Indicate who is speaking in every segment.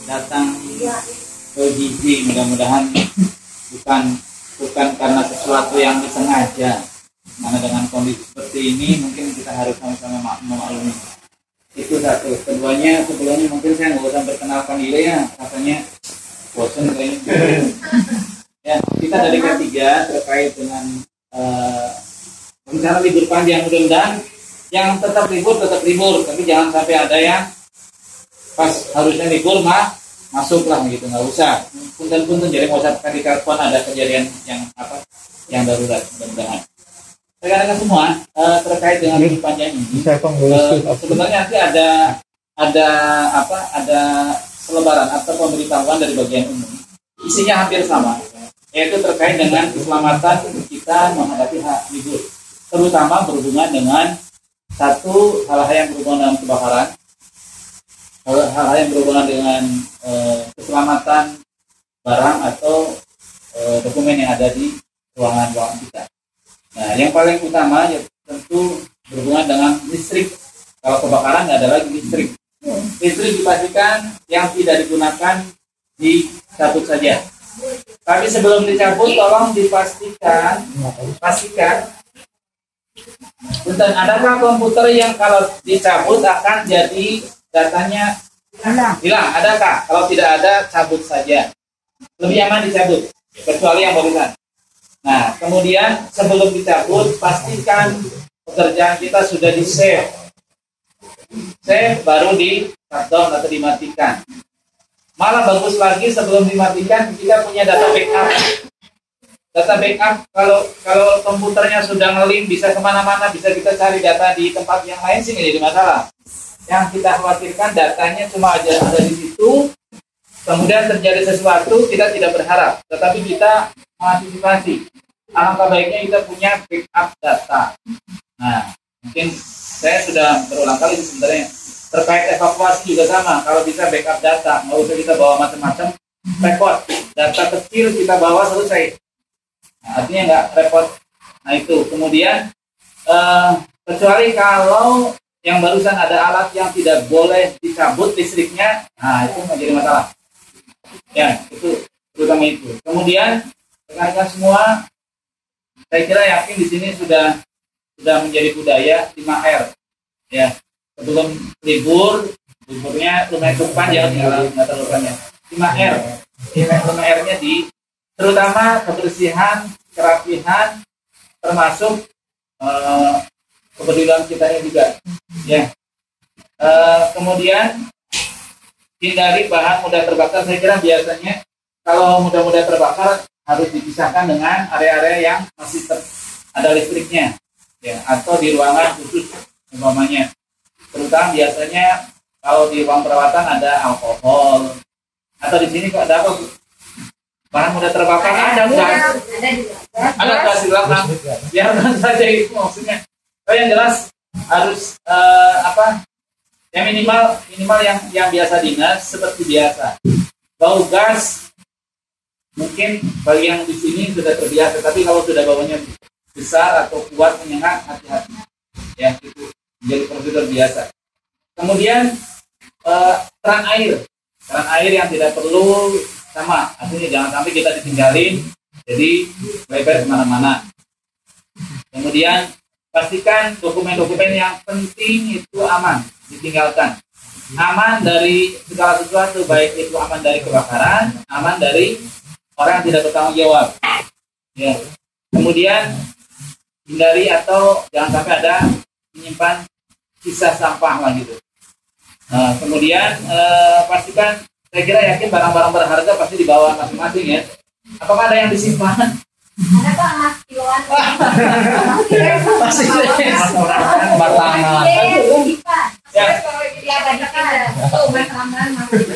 Speaker 1: datang ke gizi, mudah-mudahan bukan karena sesuatu yang disengaja. Karena dengan kondisi seperti ini mungkin kita harus sama-sama memaklumi. Itu satu. Keduanya, sebelumnya mungkin saya nggak usah perkenalkan diri ya, katanya bosan kayaknya. Ya, kita dari ketiga terkait dengan rencana libur panjang, mudah-mudahan yang tetap libur, tapi jangan sampai ada yang pas harusnya libur masuklah gitu, nggak usah. Punten jadi nggak usah di telepon ada kejadian yang darurat, mudah-mudahan. Rekan-rekan semua terkait dengan libur panjang ini, sebenarnya nanti ada selebaran atau pemberitahuan dari bagian umum. Isinya hampir sama, yaitu terkait dengan keselamatan kita menghadapi libur, terutama berhubungan dengan satu hal-hal yang berhubungan dengan kebakaran, hal-hal yang berhubungan dengan keselamatan barang atau dokumen yang ada di ruangan kita. Nah, yang paling utama ya tentu berhubungan dengan listrik. Kalau kebakaran nggak ada lagi listrik. Listrik dipastikan yang tidak digunakan dicabut saja. Tapi sebelum dicabut, tolong pastikan. Bentar, adakah komputer yang kalau dicabut akan jadi datanya hilang? Adakah? Kalau tidak ada, cabut saja. Lebih aman dicabut, kecuali yang barusan. Nah, kemudian sebelum dicabut, pastikan pekerjaan kita sudah di-save. Save baru di-shutdown atau dimatikan. Malah bagus lagi sebelum dimatikan, kita punya data backup. Data backup, kalau komputernya sudah ngelim, bisa kemana-mana, bisa kita cari data di tempat yang lain sih nggak jadi masalah. Yang kita khawatirkan datanya cuma ada di situ, kemudian terjadi sesuatu, kita tidak berharap, tetapi kita mengantisipasi. Alangkah baiknya kita punya backup data. Nah, mungkin saya sudah berulang kali sebenarnya terkait evakuasi juga sama. Kalau bisa backup data, nggak usah kita bawa macam-macam, repot. Data kecil kita bawa selesai. Nah, artinya nggak repot. Nah itu. Kemudian kecuali kalau yang barusan ada alat yang tidak boleh dicabut listriknya, nah itu nggak jadi masalah. Ya, itu terutama itu. Kemudian rekan-rekan semua, saya kira yakin di sini sudah menjadi budaya 5R. Ya, sebelum liburnya lumayan panjang, nggak terlalu panjang. 5R, 5R-nya terutama kebersihan, kerapihan, termasuk kepedulian kitanya juga. Ya. Kemudian hindari bahan mudah terbakar. Saya kira biasanya kalau mudah terbakar harus dipisahkan dengan area-area yang masih ada listriknya, ya, atau di ruangan khusus umpamanya. Terutama biasanya kalau di ruang perawatan ada alkohol, atau di sini kok ada apa? Bahan mudah terbakar ada gas di belakang. Biarkan saja itu maksudnya. Yang jelas harus yang minimal yang biasa dinas seperti biasa. Bau gas mungkin bagi yang di sini sudah terbiasa, tapi kalau sudah baunya besar atau kuat menyengat, hati-hati. Ya, itu menjadi prosedur biasa. Kemudian keran air yang tidak perlu sama, artinya jangan sampai kita ditinggalin, jadi lebar kemana-mana. Kemudian pastikan dokumen-dokumen yang penting itu aman, ditinggalkan. Aman dari segala sesuatu, baik itu aman dari kebakaran, aman dari orang yang tidak bertanggung jawab. Ya. Kemudian hindari atau jangan sampai ada menyimpan sisa sampah lah gitu. Nah, kemudian pastikan, saya kira yakin barang-barang berharga pasti dibawa masing-masing ya. Apakah ada yang disimpan?
Speaker 2: Ada Pak, kiloan.
Speaker 1: Pasti batangan.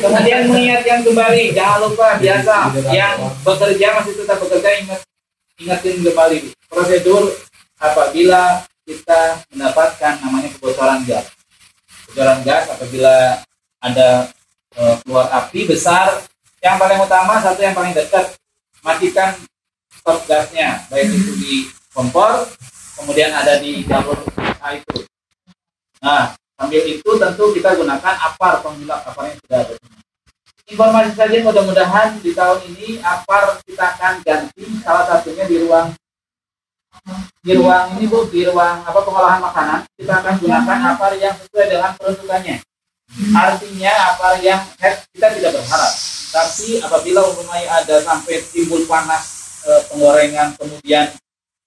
Speaker 1: Kemudian mengingatkan kembali, jangan lupa biasa yang bekerja masih tetap bekerja, ingatin kembali prosedur apabila kita mendapatkan namanya kebocoran gas. Kebocoran gas apabila ada keluar api besar, yang paling utama satu yang paling dekat, matikan stop gasnya, baik itu di kompor, kemudian ada di jalur itu. Nah, sambil itu tentu kita gunakan apar penghilap, apar yang sudah ada. informasi saja, mudah-mudahan di tahun ini APAR kita akan ganti salah satunya di ruang ini Bu, di ruang pengolahan makanan kita akan gunakan APAR yang sesuai dengan peruntukannya. Artinya APAR yang kita tidak berharap, tapi apabila umpamanya ada sampai timbul panas penggorengan kemudian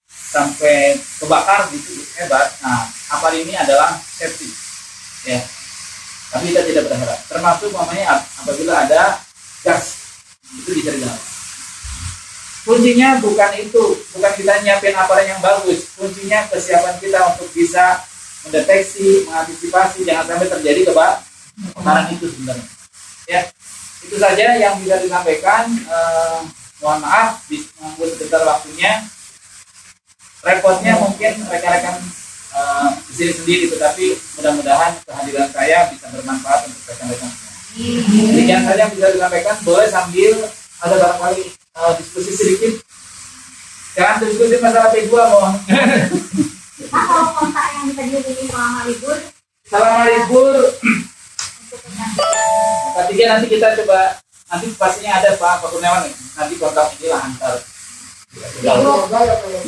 Speaker 1: sampai kebakar gitu hebat, nah APAR ini adalah safety ya, tapi kita tidak berharap. Termasuk umpamanya apabila ada gas itu bisa dilakukan. Kuncinya bukan itu, bukan kita nyiapin APAR yang bagus, kuncinya kesiapan kita untuk bisa mendeteksi, mengantisipasi jangan sampai terjadi kebakaran itu sebenarnya. Ya, itu saja yang bisa disampaikan. Mohon maaf mengganggu sebentar waktunya. Repotnya mungkin rekan-rekan di sini sendiri, tetapi mudah-mudahan kehadiran saya bisa bermanfaat untuk rekan-rekan semua. Demikian saja yang bisa disampaikan. Boleh sambil ada barangkali diskusi sedikit. Jangan diskusi masalah P2 mohon.
Speaker 2: Kalau kontak yang bisa dihubungi selama libur?
Speaker 1: Selama libur ketiga nanti kita coba, nanti pastinya ada Pak Kurniawan nanti kontak inilah antar.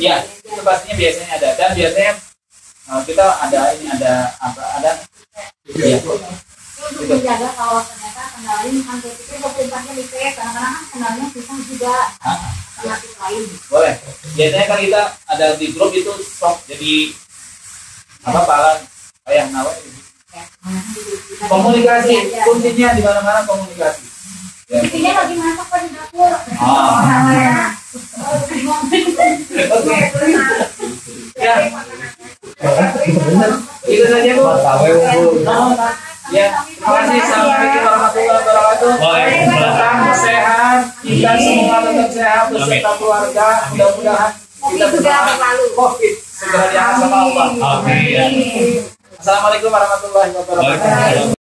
Speaker 1: Ya, itu pastinya biasanya ada, dan biasanya kita ada ya.
Speaker 2: Untuk menjaga kalau ternyata kendalanya sampai kita 24 jam itu ya, kadang-kadang kan kendalanya susah juga alternatif lain.
Speaker 1: Boleh. Biasanya kan kita ada di grup itu stok, jadi Pak yang nawa komunikasi, kuncinya di mana-mana komunikasi. Ya.
Speaker 2: Intinya lagi masak Pak di dapur.
Speaker 1: Oke. Ya. Itu saja Bu. Ya, terima kasih. Assalamualaikum warahmatullahi wabarakatuh. Tetap sehat, kita semua tetap sehat beserta keluarga. Mudah-mudahan kita berdoa COVID segera diangkat sama Allah. Amin. Assalamualaikum warahmatullahi wabarakatuh.